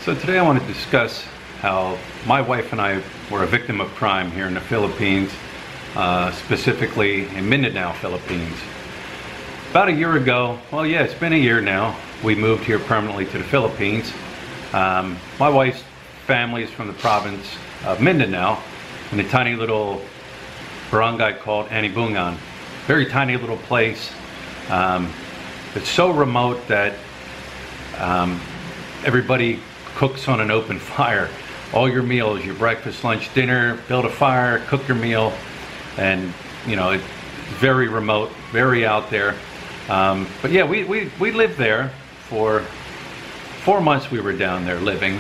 So today I want to discuss how my wife and I were a victim of crime here in the Philippines, specifically in Mindanao, Philippines. About a year ago, well yeah, it's been a year now, we moved here permanently to the Philippines. My wife's family is from the province of Mindanao in a tiny little barangay called Anibungan. Very tiny little place. It's so remote that everybody cooks on an open fire. All your meals, your breakfast, lunch, dinner, build a fire, cook your meal, and you know, it's very remote, very out there. But yeah, we lived there for 4 months. We were down there living.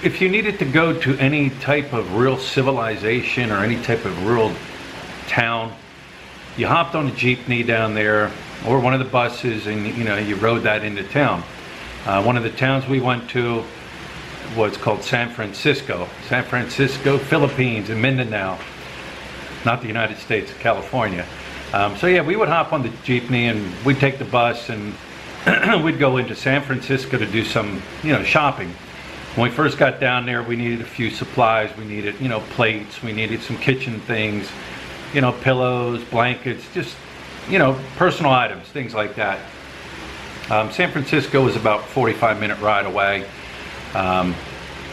If you needed to go to any type of real civilization or any type of rural town, you hopped on a jeepney down there or one of the buses, and you know, you rode that into town. One of the towns we went to was called San Francisco, Philippines, in Mindanao, not the United States, California. So yeah, we would hop on the jeepney and we'd take the bus and we'd go into San Francisco to do some, you know, shopping. When we first got down there, we needed a few supplies. We needed, you know, plates. We needed some kitchen things, you know, pillows, blankets, just, you know, personal items, things like that. San Francisco was about a 45-minute ride away.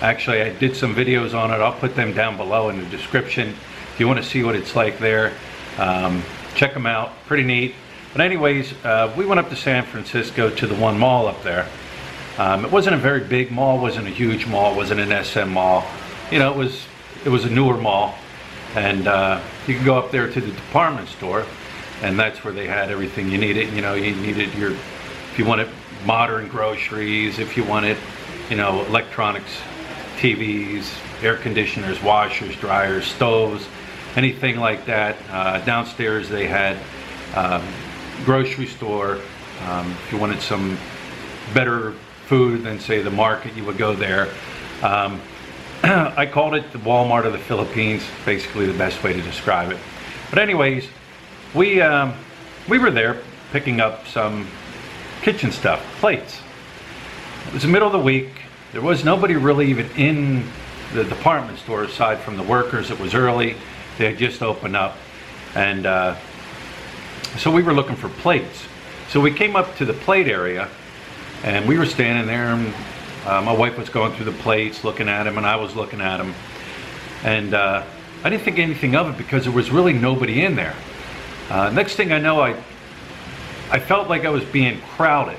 Actually, I did some videos on it. I'll put them down below in the description if you want to see what it's like there. Check them out, pretty neat. But anyways, we went up to San Francisco to the one mall up there. It wasn't a very big mall, wasn't a huge mall, wasn't an SM mall. You know, it was a newer mall. And you could go up there to the department store, and that's where they had everything you needed. You know, you needed your, if you wanted modern groceries, if you wanted, you know, electronics, TVs, air conditioners, washers, dryers, stoves, anything like that. Downstairs they had grocery store. If you wanted some better food than say the market, you would go there. I called it the Walmart of the Philippines, basically the best way to describe it. But anyways, we were there picking up some kitchen stuff, plates. It was the middle of the week. There was nobody really even in the department store aside from the workers. It was early. They had just opened up. And so we were looking for plates. So we came up to the plate area and we were standing there, and my wife was going through the plates, looking at them, and I was looking at them. And I didn't think anything of it because there was really nobody in there. Next thing I know, I felt like I was being crowded.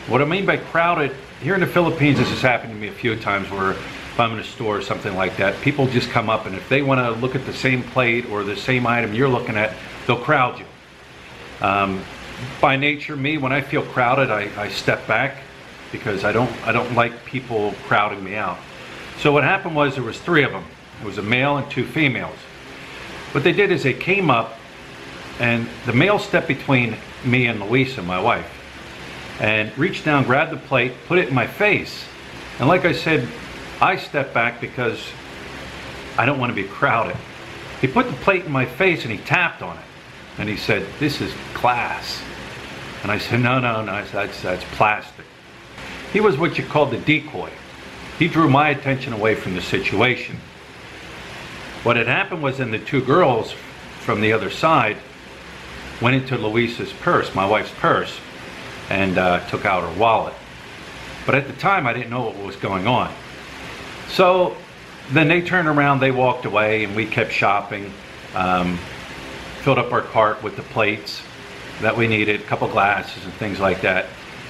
What I mean by crowded, here in the Philippines, this has happened to me a few times where if I'm in a store or something like that, people just come up and if they want to look at the same plate or the same item you're looking at, they'll crowd you. By nature, me, when I feel crowded, I step back because I don't like people crowding me out. So what happened was there was 3 of them. It was a male and 2 females. What they did is they came up, and the male stepped between me and Louisa, my wife, and reached down, grabbed the plate, put it in my face. And like I said, I stepped back because I don't want to be crowded. He put the plate in my face and he tapped on it. And he said, "This is class." And I said, no, that's plastic. He was what you called the decoy. He drew my attention away from the situation. What had happened was then the 2 girls from the other side went into Louisa's purse, my wife's purse, and took out her wallet. But at the time, I didn't know what was going on. So then they turned around, they walked away, and we kept shopping. Filled up our cart with the plates that we needed, a couple glasses and things like that.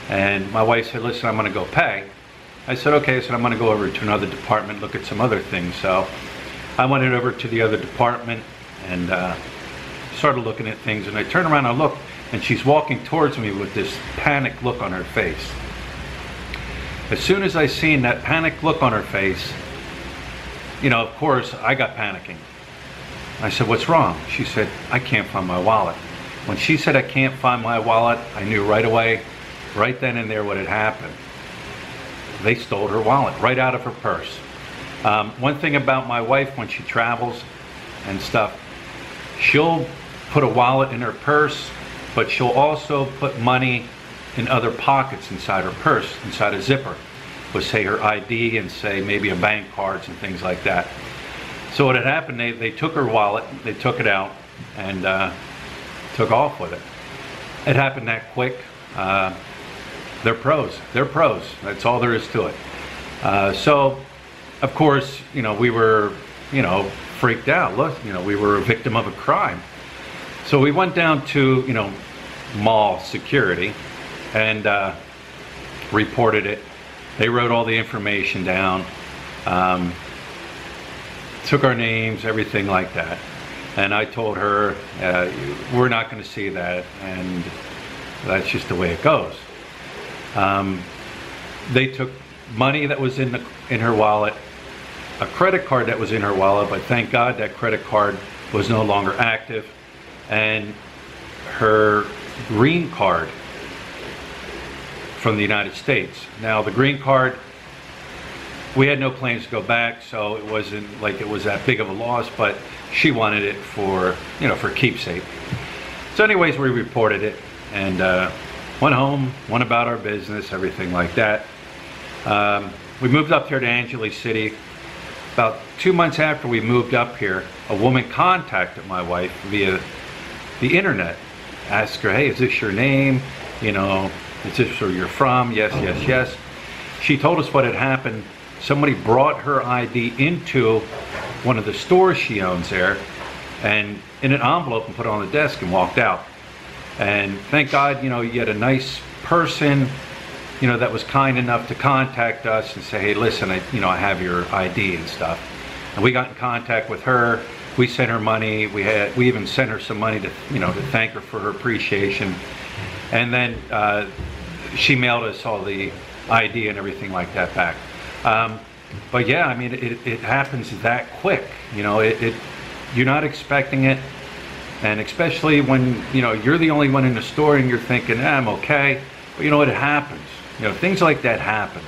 And my wife said, "Listen, I'm going to go pay." I said, "Okay." I said, "I'm going to go over to another department, look at some other things." So I went over to the other department and started looking at things. And I turned around, I looked, and she's walking towards me with this panicked look on her face. As soon as I seen that panicked look on her face, you know, of course, I got panicking. I said, "What's wrong?" She said, "I can't find my wallet." When she said, "I can't find my wallet," I knew right away, right then and there, what had happened. They stole her wallet right out of her purse. One thing about my wife, when she travels and stuff, she'll put a wallet in her purse, but she'll also put money in other pockets inside her purse, inside a zipper, was say her ID and say maybe a bank cards and things like that. So what had happened, they took her wallet, they took it out and took off with it. It happened that quick. They're pros. They're pros. That's all there is to it. So, of course, you know, we were, you know, freaked out. Look, you know, we were a victim of a crime. So we went down to, you know, mall security and reported it. They wrote all the information down, took our names, everything like that. And I told her, we're not going to see that, and that's just the way it goes. They took money that was in her wallet, a credit card that was in her wallet, but thank God that credit card was no longer active, and her green card from the United States. Now the green card, we had no plans to go back, so it wasn't like it was that big of a loss, but she wanted it for, you know, for keepsake. So anyways, we reported it and went home, went about our business, everything like that. We moved up here to Angeles City. About 2 months after we moved up here, a woman contacted my wife via the internet. Asked her, hey, is this your name? You know, is this where you're from? Yes, yes, yes. She told us what had happened. Somebody brought her ID into one of the stores she owns there and in an envelope and put it on the desk and walked out. And thank God, you know, you had a nice person, you know, that was kind enough to contact us and say, hey, listen, I have your ID and stuff. And we got in contact with her. We sent her money. We even sent her some money to, you know, to thank her for her appreciation. And then she mailed us all the ID and everything like that back. But yeah, I mean, it happens that quick. You know, you're not expecting it. And especially when, you know, you're the only one in the store and you're thinking, I'm okay. But you know what, it happens. You know, things like that happen.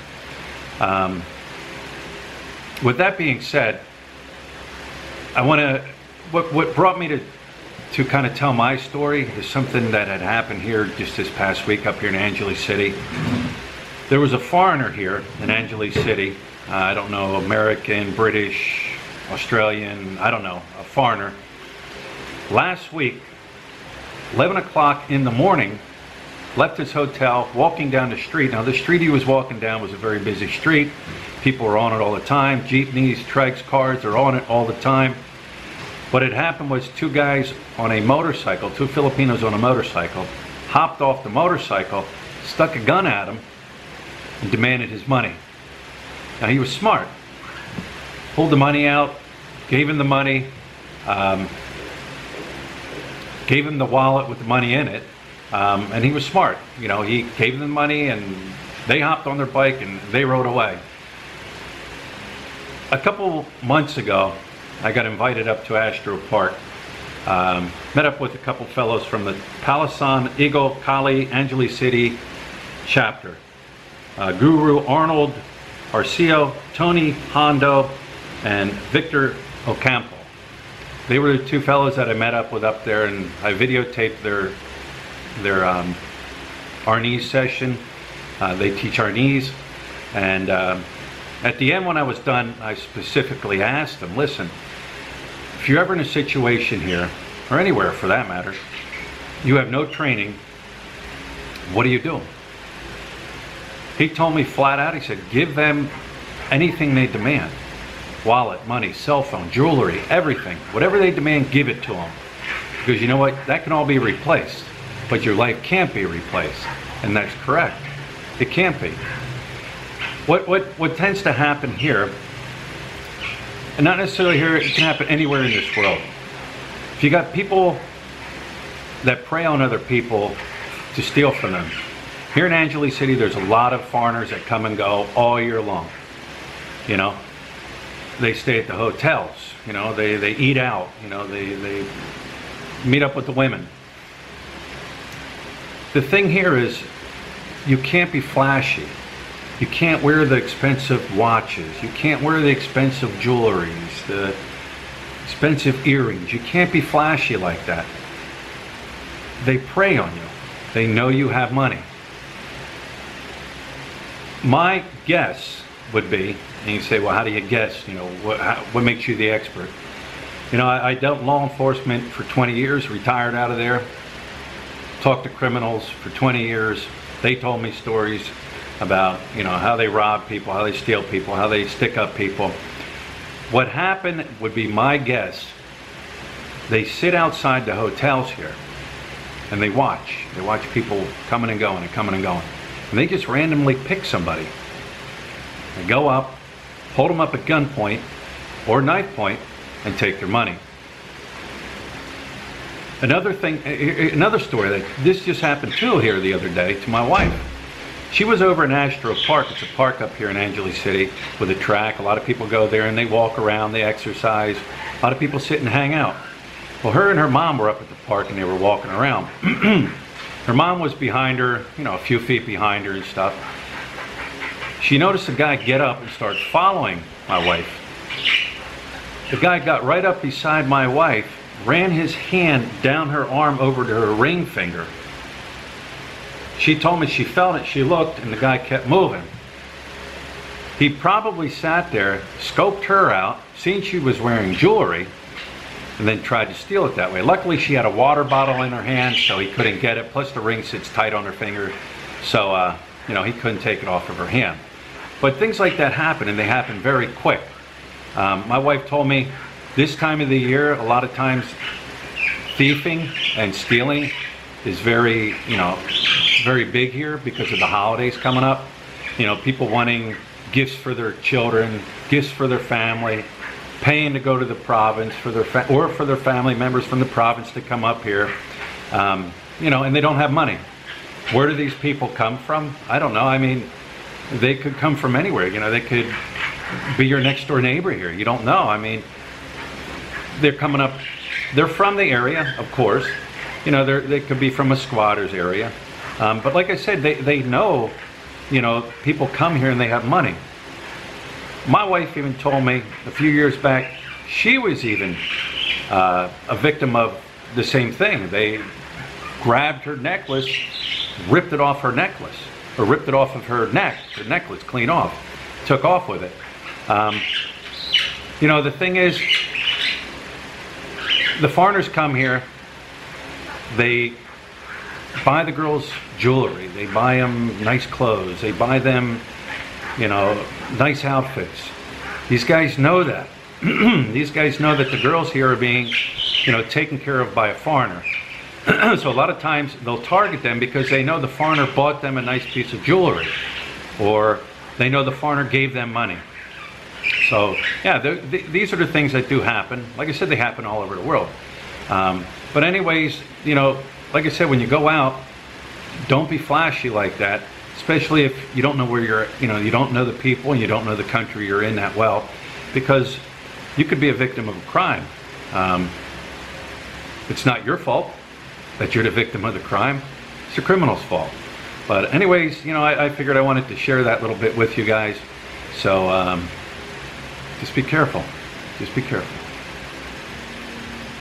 With that being said, I want to, what brought me to kind of tell my story is something that had happened here just this past week up here in Angeles City. There was a foreigner here in Angeles City. I don't know, American, British, Australian, I don't know, a foreigner. Last week, 11 o'clock in the morning, left his hotel, walking down the street. Now the street he was walking down was a very busy street. People were on it all the time. Jeepneys, treks, cars, they're on it all the time. What had happened was two guys on a motorcycle, two Filipinos on a motorcycle, hopped off the motorcycle, stuck a gun at him, and demanded his money. Now he was smart. Pulled the money out, gave him the money, gave him the wallet with the money in it, and he was smart. You know, he gave them the money and they hopped on their bike and they rode away. A couple months ago, I got invited up to Astro Park. Met up with a couple fellows from the Palasan Eagle Cali Angeles City chapter. Guru Arnold Arcio, Tony Hondo, and Victor Ocampo. They were the two fellows that I met up with up there, and I videotaped their Arnese session. They teach Arnese, and at the end when I was done, I specifically asked them, listen, if you're ever in a situation here, or anywhere for that matter, you have no training, what do you do? He told me flat out, he said, give them anything they demand. Wallet, money, cell phone, jewelry, everything. Whatever they demand, give it to them. Because you know what? That can all be replaced. But your life can't be replaced. And that's correct. It can't be. What tends to happen here, and not necessarily here, it can happen anywhere in this world. If you got people that prey on other people to steal from them. Here in Angeles City, there's a lot of foreigners that come and go all year long. You know, they stay at the hotels, you know, they eat out, you know, they meet up with the women. The thing here is, you can't be flashy. You can't wear the expensive watches. You can't wear the expensive jewelries, the expensive earrings. You can't be flashy like that. They prey on you. They know you have money. My guess would be, and you say, well, how do you guess? You know, what makes you the expert? You know, I dealt in law enforcement for 20 years, retired out of there, talked to criminals for 20 years. They told me stories about, you know, how they rob people, how they steal people, how they stick up people. What happened would be my guess. They sit outside the hotels here and they watch. They watch people coming and going and coming and going. And they just randomly pick somebody. They go up, hold them up at gunpoint or knife point and take their money. Another thing, another story that this just happened too here the other day to my wife. She was over in Astro Park. It's a park up here in Angeles City with a track. A lot of people go there and they walk around, they exercise. A lot of people sit and hang out. Well, her and her mom were up at the park and they were walking around. Her mom was behind her, you know, a few feet behind her and stuff. She noticed a guy get up and start following my wife. The guy got right up beside my wife, ran his hand down her arm over to her ring finger. She told me she felt it, she looked, and the guy kept moving. He probably sat there, scoped her out, seen she was wearing jewelry, and then tried to steal it that way. Luckily, she had a water bottle in her hand, so he couldn't get it. Plus, the ring sits tight on her finger, so you know, he couldn't take it off of her hand. But things like that happen, and they happen very quick. My wife told me this time of the year, a lot of times, thieving and stealing is very, you know, very big here because of the holidays coming up. You know, people wanting gifts for their children, gifts for their family, paying to go to the province for their or for their family members from the province to come up here. You know, and they don't have money. Where do these people come from? I don't know. I mean, they could come from anywhere. You know, they could be your next door neighbor here. You don't know. I mean, they're coming up. They're from the area, of course. You know, they could be from a squatter's area. But like I said, they know, you know, people come here and they have money. My wife even told me a few years back, she was even a victim of the same thing. They grabbed her necklace, ripped it off her necklace, or ripped it off of her necklace clean off, took off with it. You know, the thing is, the foreigners come here, they buy the girls jewelry, they buy them nice clothes, they buy them, you know, nice outfits. These guys know that. These guys know that the girls here are being, you know, taken care of by a foreigner. So a lot of times they'll target them because they know the foreigner bought them a nice piece of jewelry, or they know the foreigner gave them money. So yeah, these are the things that do happen. Like I said, they happen all over the world. But anyways, you know, like I said, when you go out, don't be flashy like that, especially if you don't know where you're, you know, you don't know the people and you don't know the country you're in that well, because you could be a victim of a crime. It's not your fault that you're the victim of the crime. It's the criminal's fault. But anyways, you know, I figured I wanted to share that little bit with you guys. So just be careful. Just be careful.